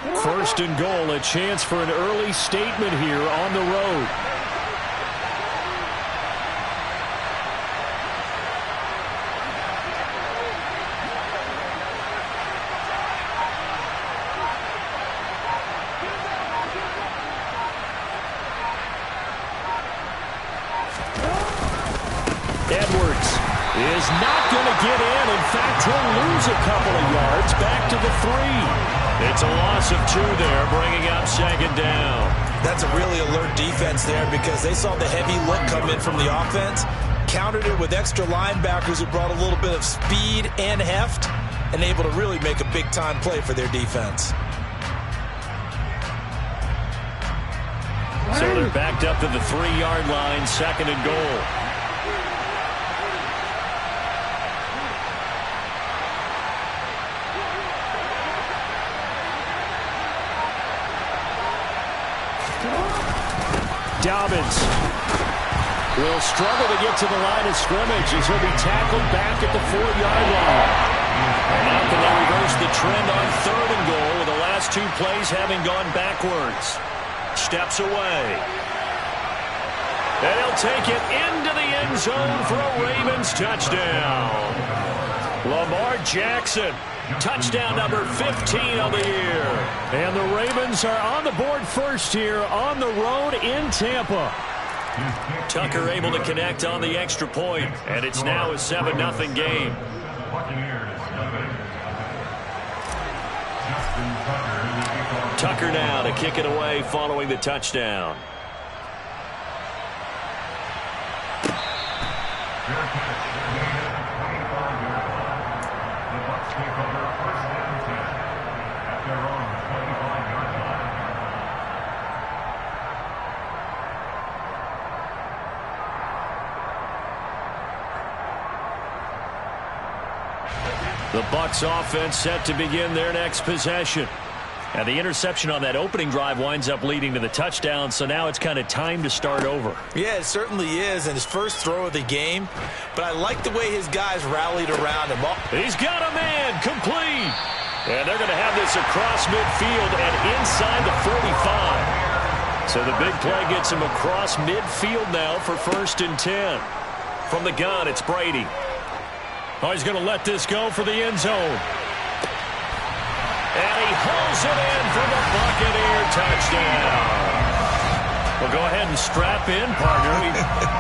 First and goal, a chance for an early statement here on the road. Edwards is not going to get in. In fact, he'll lose a couple of yards back to the 3. It's a loss of 2 there, bringing up second down. That's a really alert defense there because they saw the heavy look come in from the offense, countered it with extra linebackers who brought a little bit of speed and heft, and able to really make a big-time play for their defense. So they're backed up to the 3-yard line, second and goal. Dobbins will struggle to get to the line of scrimmage as he'll be tackled back at the 4-yard line. And now can they reverse the trend on third and goal with the last 2 plays having gone backwards. Steps away. And he'll take it into the end zone for a Ravens touchdown. Lamar Jackson. Touchdown number 15 of the year. And the Ravens are on the board first here on the road in Tampa. Tucker able to connect on the extra point, and it's now a 7-0 game. Tucker now to kick it away following the touchdown. The Bucs offense set to begin their next possession. And the interception on that opening drive winds up leading to the touchdown, so now it's kind of time to start over. Yeah, it certainly is, and his first throw of the game. But I like the way his guys rallied around him. He's got a man, complete. And they're going to have this across midfield and inside the 45. So the big play gets him across midfield now for 1st and 10. From the gun, it's Brady. Oh, he's going to let this go for the end zone. And he hauls it in for the Buccaneer touchdown. Well, go ahead and strap in, partner.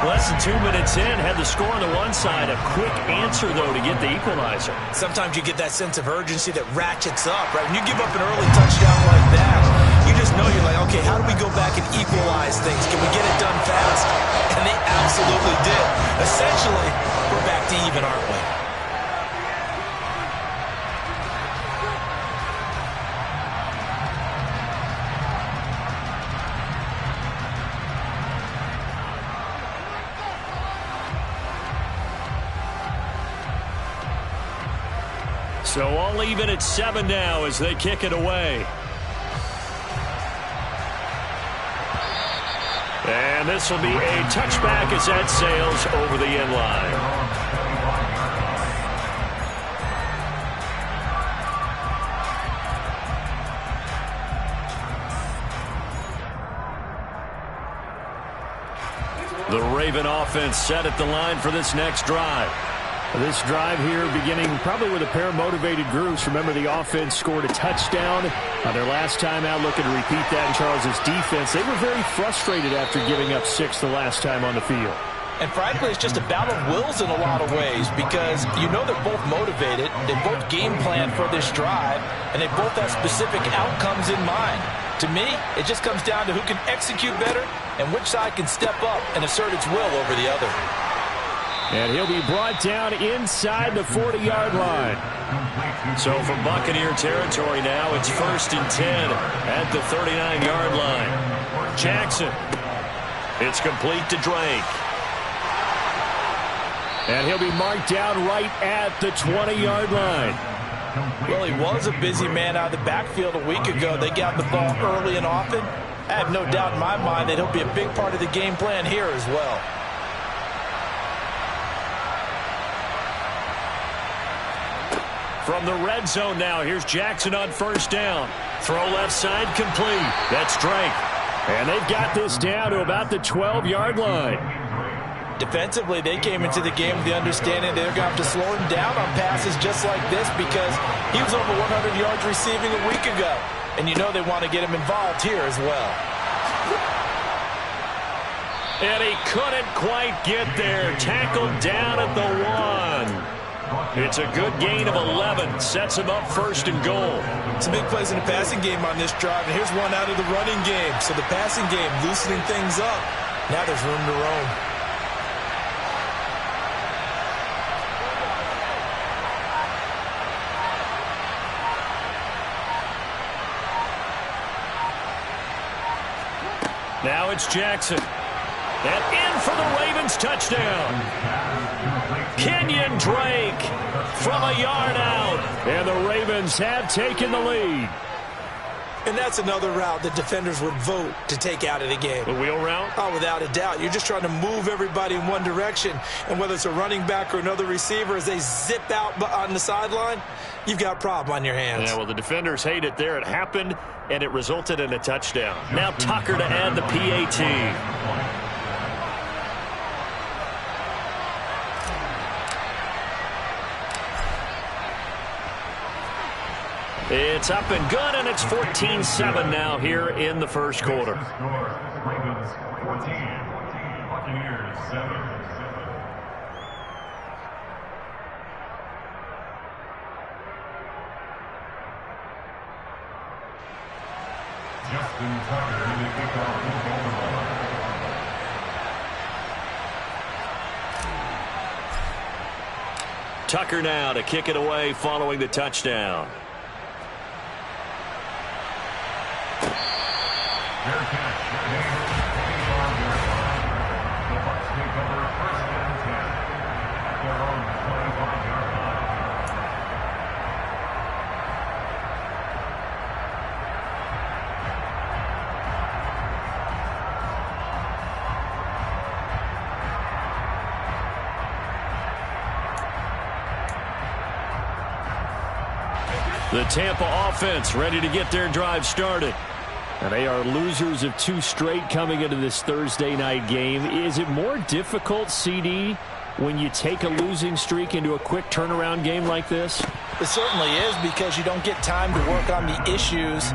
Less than 2 minutes in, had the score on the one side. A quick answer, though, to get the equalizer. Sometimes you get that sense of urgency that ratchets up, right? When you give up an early touchdown like that, you just know you're like, okay, how do we go back and equalize things? Can we get it done fast? And they absolutely did. Essentially, we're back to even, aren't we? So all even at 7 now as they kick it away. And this will be a touchback as that sails over the end line. The Raven offense set at the line for this next drive. This drive here beginning probably with a pair of motivated groups. Remember, the offense scored a touchdown on their last time out, looking to repeat that in Charles's defense. They were very frustrated after giving up 6 the last time on the field. And frankly, it's just a battle of wills in a lot of ways because you know they're both motivated, they both game plan for this drive, and they both have specific outcomes in mind. To me, it just comes down to who can execute better and which side can step up and assert its will over the other. And he'll be brought down inside the 40-yard line. So from Buccaneer territory now, it's 1st and 10 at the 39-yard line. Jackson. It's complete to Drake. And he'll be marked down right at the 20-yard line. Well, he was a busy man out of the backfield a week ago. They got the ball early and often. I have no doubt in my mind that he'll be a big part of the game plan here as well. From the red zone now, here's Jackson on first down. Throw left side complete. That's Drake. And they've got this down to about the 12-yard line. Defensively, they came into the game with the understanding they're going to have to slow him down on passes just like this because he was over 100 yards receiving a week ago. And you know they want to get him involved here as well. And he couldn't quite get there. Tackled down at the 1. It's a good gain of 11. Sets him up first and goal. Some big plays in the passing game on this drive, and here's one out of the running game. So the passing game loosening things up. Now there's room to roam. Now it's Jackson. And in for the Ravens touchdown. Kenyon Drake from a yard out. And the Ravens have taken the lead. And that's another route that defenders would vote to take out of the game. The wheel route? Oh, without a doubt. You're just trying to move everybody in one direction. And whether it's a running back or another receiver, as they zip out on the sideline, you've got a problem on your hands. Yeah, well, the defenders hate it there. It happened, and it resulted in a touchdown. Now Tucker to add the PAT. It's up and good, and it's 14-7 now here in the first quarter. Ravens 14, Buccaneers 7. Justin Tucker in the kickoff is over. Tucker now to kick it away following the touchdown. Fair catch. The Bucs take over first and 10 at their own 25-yard line. The Tampa offense ready to get their drive started. And they are losers of 2 straight coming into this Thursday night game. Is it more difficult, CD, when you take a losing streak into a quick turnaround game like this? It certainly is, because you don't get time to work on the issues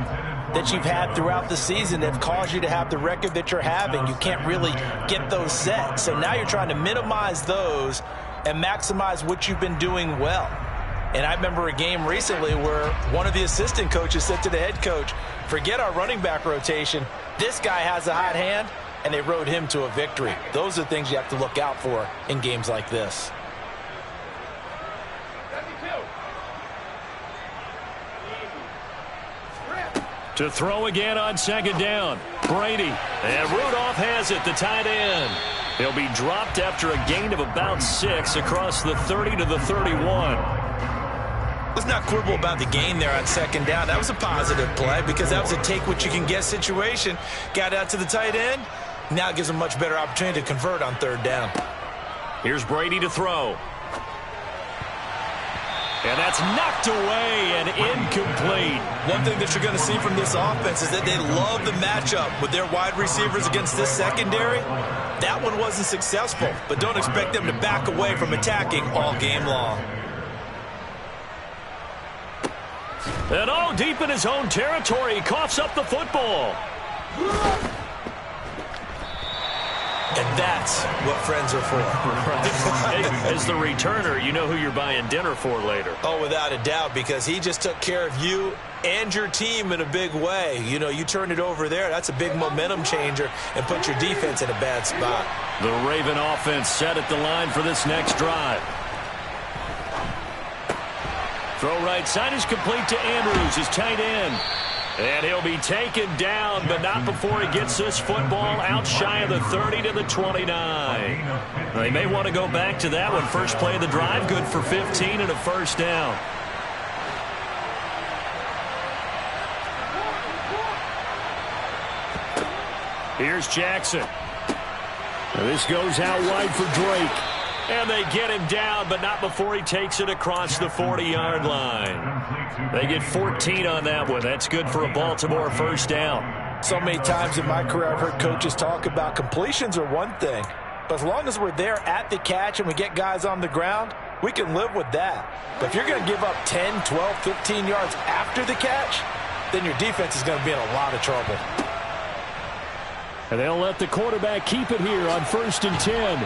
that you've had throughout the season that have caused you to have the record that you're having. You can't really get those set. So now you're trying to minimize those and maximize what you've been doing well. And I remember a game recently where one of the assistant coaches said to the head coach, forget our running back rotation. This guy has a hot hand, and they rode him to a victory. Those are the things you have to look out for in games like this. To throw again on second down. Brady. And Rudolph has it, the tight end. He'll be dropped after a gain of about 6 across the 30 to the 31. Let's not quibble about the gain there on second down. That was a positive play because that was a take-what-you-can-get situation. Got out to the tight end. Now it gives them a much better opportunity to convert on third down. Here's Brady to throw. And that's knocked away and incomplete. One thing that you're going to see from this offense is that they love the matchup with their wide receivers against this secondary. That one wasn't successful, but don't expect them to back away from attacking all game long. And all deep in his own territory, he coughs up the football. And that's what friends are for. As the returner, you know who you're buying dinner for later. Oh, without a doubt, because he just took care of you and your team in a big way. You know, you turn it over there, that's a big momentum changer and put your defense in a bad spot. The Raven offense set at the line for this next drive. Throw right side is complete to Andrews, his tight end. And he'll be taken down, but not before he gets this football out shy of the 30 to the 29. They may want to go back to that one. First play of the drive, good for 15 and a first down. Here's Jackson. Now this goes out wide for Drake. And they get him down, but not before he takes it across the 40-yard line. They get 14 on that one. That's good for a Baltimore first down. So many times in my career I've heard coaches talk about completions are one thing, but as long as we're there at the catch and we get guys on the ground, we can live with that. But if you're going to give up 10, 12, 15 yards after the catch, then your defense is going to be in a lot of trouble. And they'll let the quarterback keep it here on 1st and 10.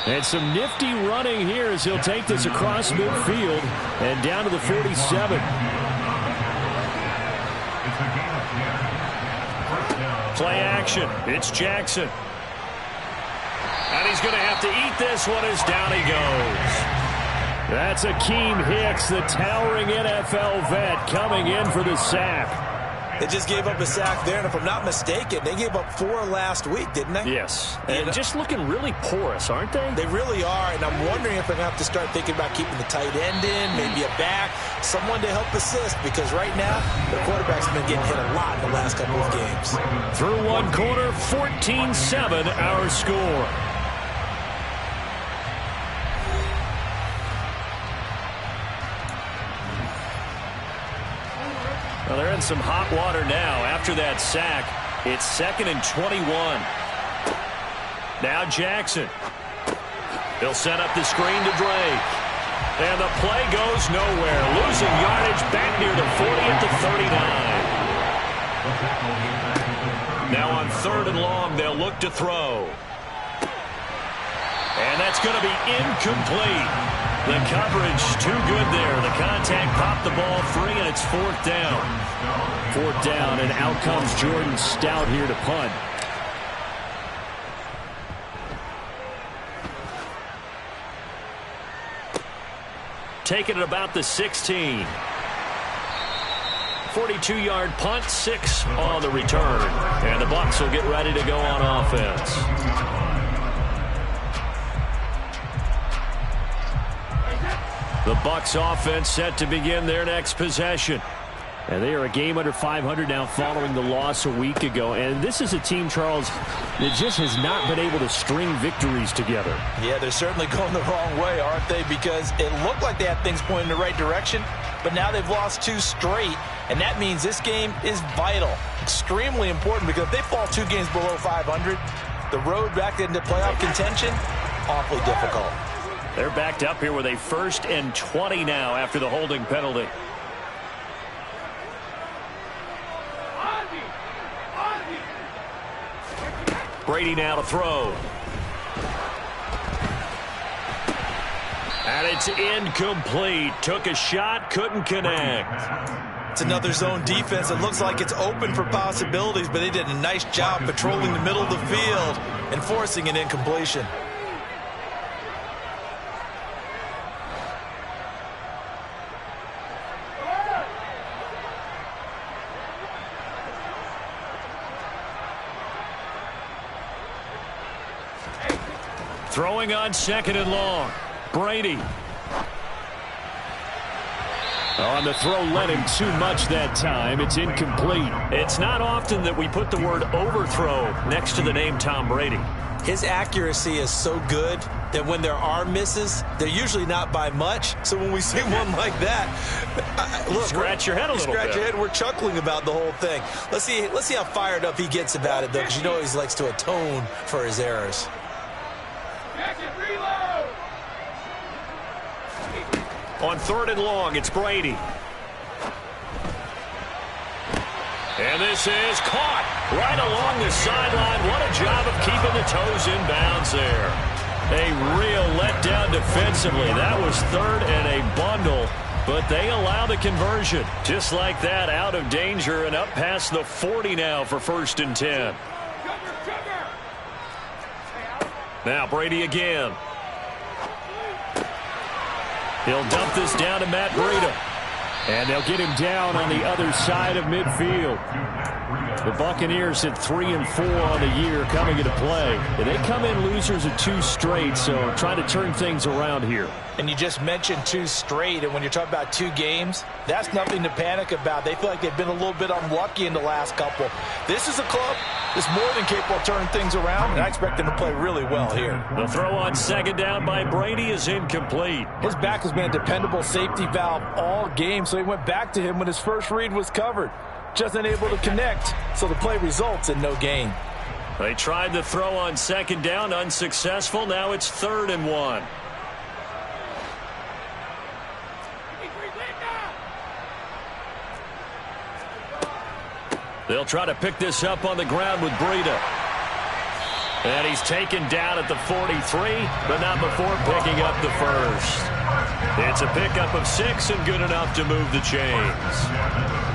And some nifty running here as he'll take this across midfield and down to the 47. Play action. It's Jackson. And he's going to have to eat this one as down he goes. That's Akeem Hicks, the towering NFL vet, coming in for the sack. They just gave up a sack there, and if I'm not mistaken, they gave up 4 last week, didn't they? Yes, and just looking really porous, aren't they? They really are, and I'm wondering if they're going to have to start thinking about keeping the tight end in, maybe a back, someone to help assist, because right now, their quarterback's been getting hit a lot in the last couple of games. Through one quarter, 14-7 our score. Well, they're in some hot water now after that sack. It's 2nd and 21. Now Jackson. He'll set up the screen to Drake. And the play goes nowhere. Losing yardage back near the 40 at the 39. Now on 3rd and long, they'll look to throw. And that's going to be incomplete. The coverage too good there. The contact popped the ball free, and it's 4th down. 4th down, and out comes Jordan Stout here to punt. Taking it about the 16. 42-yard punt, 6 on the return. And the Bucs will get ready to go on offense. The Bucs offense set to begin their next possession. And they are a game under 500 now following the loss a week ago. And this is a team, Charles, that just has not been able to string victories together. Yeah, they're certainly going the wrong way, aren't they? Because it looked like they had things pointing in the right direction, but now they've lost 2 straight. And that means this game is vital, extremely important, because if they fall 2 games below 500, the road back into playoff contention, awfully difficult. They're backed up here with a 1st and 20 now after the holding penalty. Brady now to throw. And it's incomplete. Took a shot, couldn't connect. It's another zone defense. It looks like it's open for possibilities, but they did a nice job patrolling the middle of the field and forcing an incompletion. Throwing on 2nd and long. Brady. On the throw, led him too much that time. It's incomplete. It's not often that we put the word overthrow next to the name Tom Brady. His accuracy is so good that when there are misses, they're usually not by much. So when we see one like that, look, scratch your head a little bit. Scratch your head. We're chuckling about the whole thing. Let's see how fired up he gets about it, though, because you know he likes to atone for his errors. On 3rd and long, it's Brady. And this is caught right along the sideline. What a job of keeping the toes in bounds there. A real letdown defensively. That was 3rd and a bundle, but they allow the conversion. Just like that, out of danger and up past the 40 now for 1st and 10. Now Brady again. He'll dump this down to Matt Breida. And they'll get him down on the other side of midfield. The Buccaneers at 3-4 on the year coming into play. And they come in losers of 2 straight, so trying to turn things around here. And you just mentioned 2 straight, and when you're talking about 2 games, that's nothing to panic about. They feel like they've been a little bit unlucky in the last couple. This is a club that's more than capable of turning things around, and I expect them to play really well here. The throw on second down by Brady is incomplete. His back has been a dependable safety valve all game, so he went back to him when his first read was covered. Just unable to connect, so the play results in no gain. They tried the throw on second down, unsuccessful. Now it's 3rd and 1. They'll try to pick this up on the ground with Breida. And he's taken down at the 43, but not before picking up the first. It's a pickup of 6 and good enough to move the chains.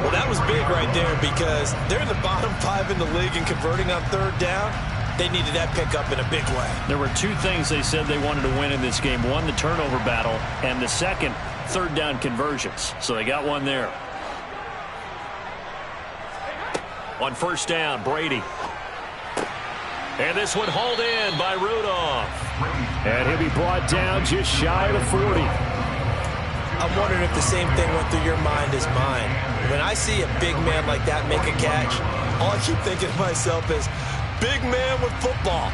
Well, that was big right there because they're in the bottom 5 in the league and converting on 3rd down. They needed that pickup in a big way. There were 2 things they said they wanted to win in this game. One, the turnover battle, and the second, 3rd down conversions. So they got one there. On first down, Brady. And this one hauled in by Rudolph. And he'll be brought down just shy of the 40. I'm wondering if the same thing went through your mind as mine. When I see a big man like that make a catch, all I keep thinking to myself is, big man with football.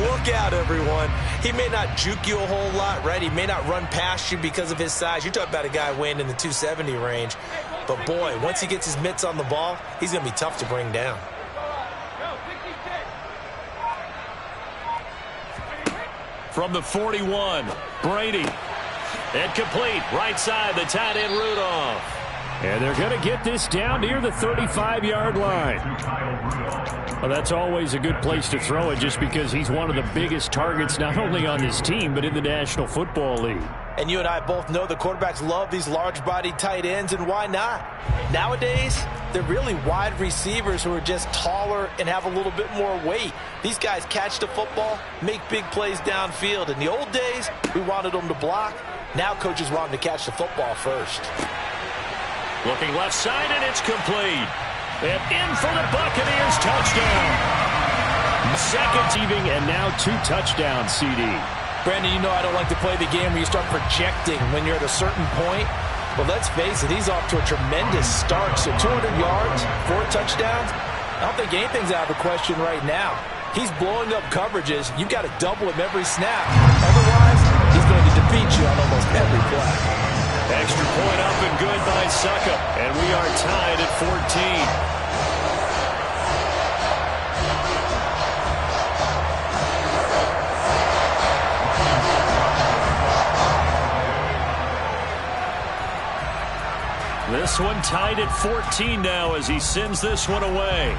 Look out, everyone. He may not juke you a whole lot, right? He may not run past you because of his size. You're talking about a guy weighing in the 270 range. But, boy, once he gets his mitts on the ball, he's going to be tough to bring down. From the 41, Brady. Incomplete, right side, the tight end Rudolph. And they're going to get this down near the 35-yard line. Well, that's always a good place to throw it just because he's one of the biggest targets not only on this team but in the National Football League. And you and I both know the quarterbacks love these large-bodied tight ends, and why not? Nowadays, they're really wide receivers who are just taller and have a little bit more weight. These guys catch the football, make big plays downfield. In the old days, we wanted them to block. Now coaches want them to catch the football first. Looking left side, and it's complete. And in for the Buccaneers, touchdown. Second receiving, and now 2 touchdowns, CD. Brandon, you know I don't like to play the game where you start projecting when you're at a certain point. But let's face it, he's off to a tremendous start. So 200 yards, 4 touchdowns. I don't think anything's out of the question right now. He's blowing up coverages. You've got to double him every snap. Otherwise, he's going to defeat you on almost every play. Extra point up and good by Suckup. And we are tied at 14. This one tied at 14 now as he sends this one away.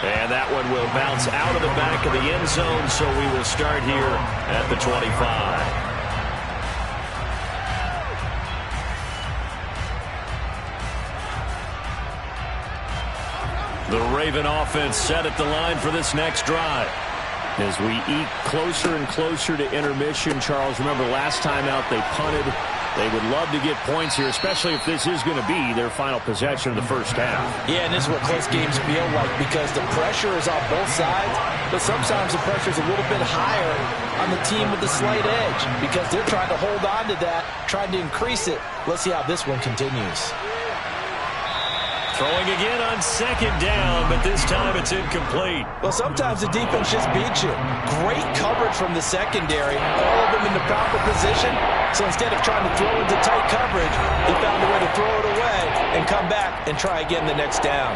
And that one will bounce out of the back of the end zone, so we will start here at the 25. The Raven offense set at the line for this next drive. As we eat closer and closer to intermission, Charles, remember last time out they punted. They would love to get points here, especially if this is going to be their final possession of the first half. Yeah, and this is what close games feel like because the pressure is on both sides, but sometimes the pressure is a little bit higher on the team with the slight edge because they're trying to hold on to that, trying to increase it. Let's see how this one continues. Throwing again on second down, but this time it's incomplete. Well, sometimes the defense just beats you. Great coverage from the secondary, all of them in the proper position. So instead of trying to throw into tight coverage, he found a way to throw it away and come back and try again the next down.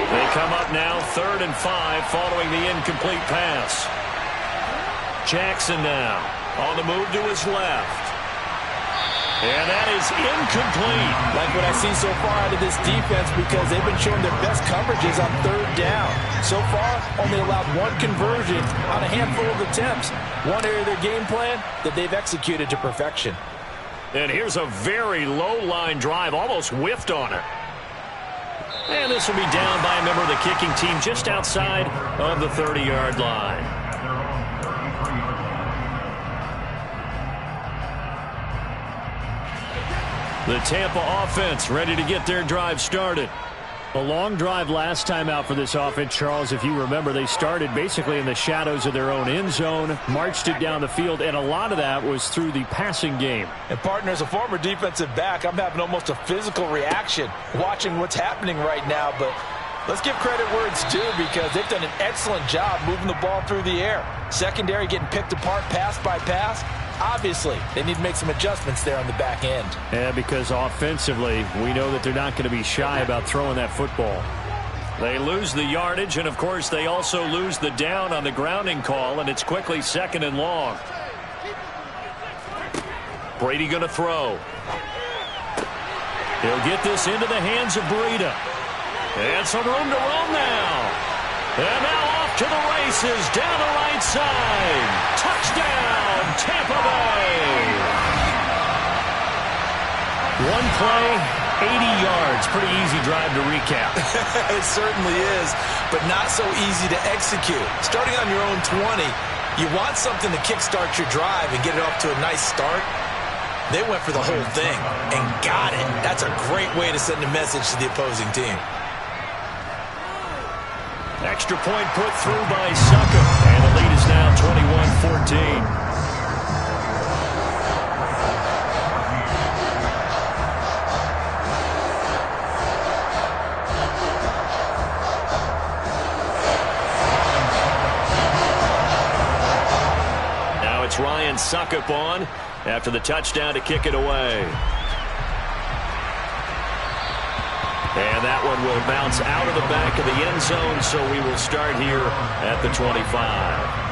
They come up now 3rd and 5 following the incomplete pass. Jackson now on the move to his left. And that is incomplete. Like what I see so far out of this defense because they've been showing their best coverages on 3rd down. So far, only allowed 1 conversion on a handful of attempts. One area of their game plan that they've executed to perfection. And here's a very low line drive, almost whiffed on it. And this will be down by a member of the kicking team just outside of the 30-yard line. The Tampa offense ready to get their drive started. A long drive last time out for this offense, Charles. If you remember, they started basically in the shadows of their own end zone, marched it down the field, and a lot of that was through the passing game. And, partner, as a former defensive back, I'm having almost a physical reaction watching what's happening right now. But let's give credit where it's due because they've done an excellent job moving the ball through the air. Secondary getting picked apart pass by pass. Obviously, they need to make some adjustments there on the back end. Yeah, because offensively, we know that they're not going to be shy about throwing that football. They lose the yardage, and, of course, they also lose the down on the grounding call, and it's quickly 2nd and long. Brady going to throw. He'll get this into the hands of Breida. And some room to run now. And now off to the races down the right side. Touchdown, Tampa Bay. One play, 80 yards. Pretty easy drive to recap. It certainly is, but not so easy to execute. Starting on your own 20, you want something to kickstart your drive and get it off to a nice start. They went for the whole thing and got it. That's a great way to send a message to the opposing team. Extra point put through by Suckup. And the lead is now 21-14. Now it's Ryan Suckup on after the touchdown to kick it away. And that one will bounce out of the back of the end zone, so we will start here at the 25.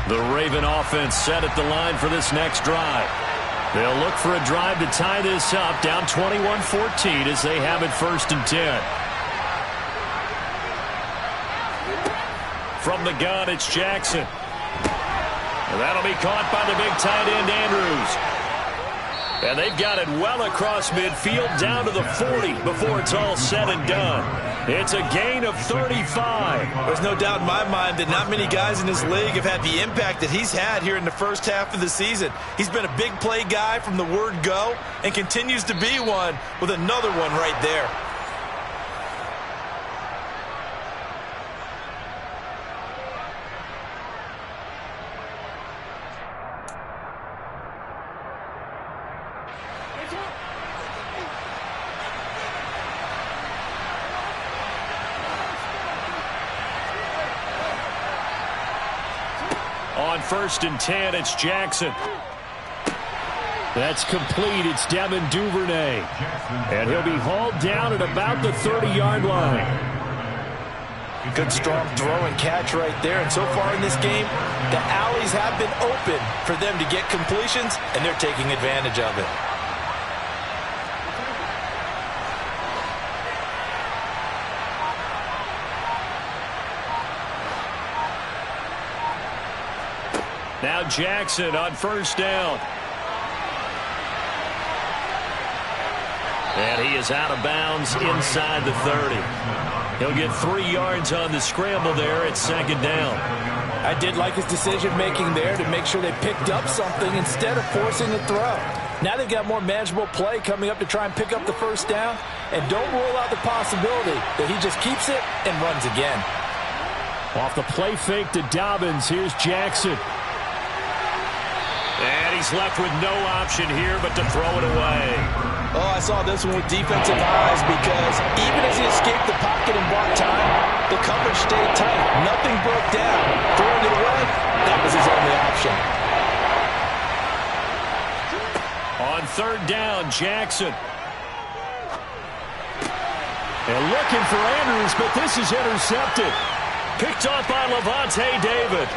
The Raven offense set at the line for this next drive. They'll look for a drive to tie this up, down 21-14 as they have it 1st and 10. From the gun, it's Jackson. And that'll be caught by the big tight end, Andrews. And they've got it well across midfield down to the 40 before it's all said and done. It's a gain of 35. There's no doubt in my mind that not many guys in this league have had the impact that he's had here in the first half of the season. He's been a big play guy from the word go and continues to be one with another one right there. On 1st and 10, it's Jackson. That's complete. It's Devin Duvernay. And he'll be hauled down at about the 30-yard line. Good strong throw and catch right there. And so far in this game, the alleys have been open for them to get completions, and they're taking advantage of it. Now Jackson on 1st down. And he is out of bounds inside the 30. He'll get 3 yards on the scramble there at 2nd down. I did like his decision-making there to make sure they picked up something instead of forcing a throw. Now they've got more manageable play coming up to try and pick up the 1st down. And don't rule out the possibility that he just keeps it and runs again. Off the play fake to Dobbins, here's Jackson. And he's left with no option here but to throw it away. Oh, I saw this one with defensive eyes because even as he escaped the pocket and bought time, the coverage stayed tight. Nothing broke down. Throwing it away, that was his only option. On third down, Jackson. And looking for Andrews, but this is intercepted. Picked off by Levante David.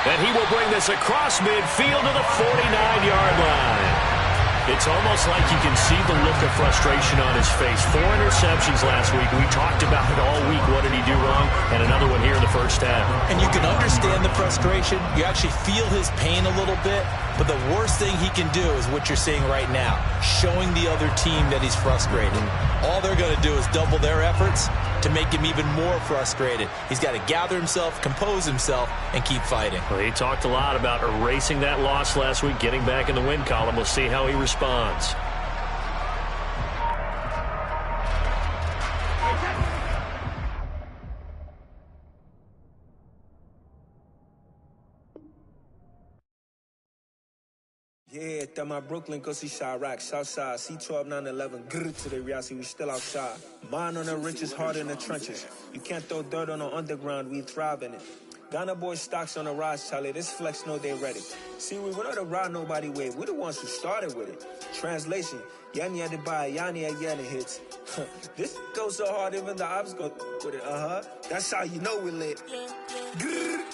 And he will bring this across midfield to the 49-yard line. It's almost like you can see the look of frustration on his face. 4 interceptions last week. We talked about it all week. What did he do wrong? And another one here in the first half. And you can understand the frustration. You actually feel his pain a little bit. But the worst thing he can do is what you're seeing right now, showing the other team that he's frustrated. All they're going to do is double their efforts to make him even more frustrated. He's got to gather himself, compose himself, and keep fighting. Well, he talked a lot about erasing that loss last week, getting back in the win column. We'll see how he responds. Yeah, that my Brooklyn, go see Chirac, Southside, C12, 911, grrr to the reality, we still outside. Mine on the riches, hard in the trenches. You can't throw dirt on the underground, we thrive in it. Ghana boys stocks on the rise, Charlie, this flex know they ready. See, we were not to ride nobody with, we're the ones who started with it. Translation, Yanni had to buy, Yanni had Yanni hits. This goes so hard, even the ops go with it, That's how you know we lit. Grrr.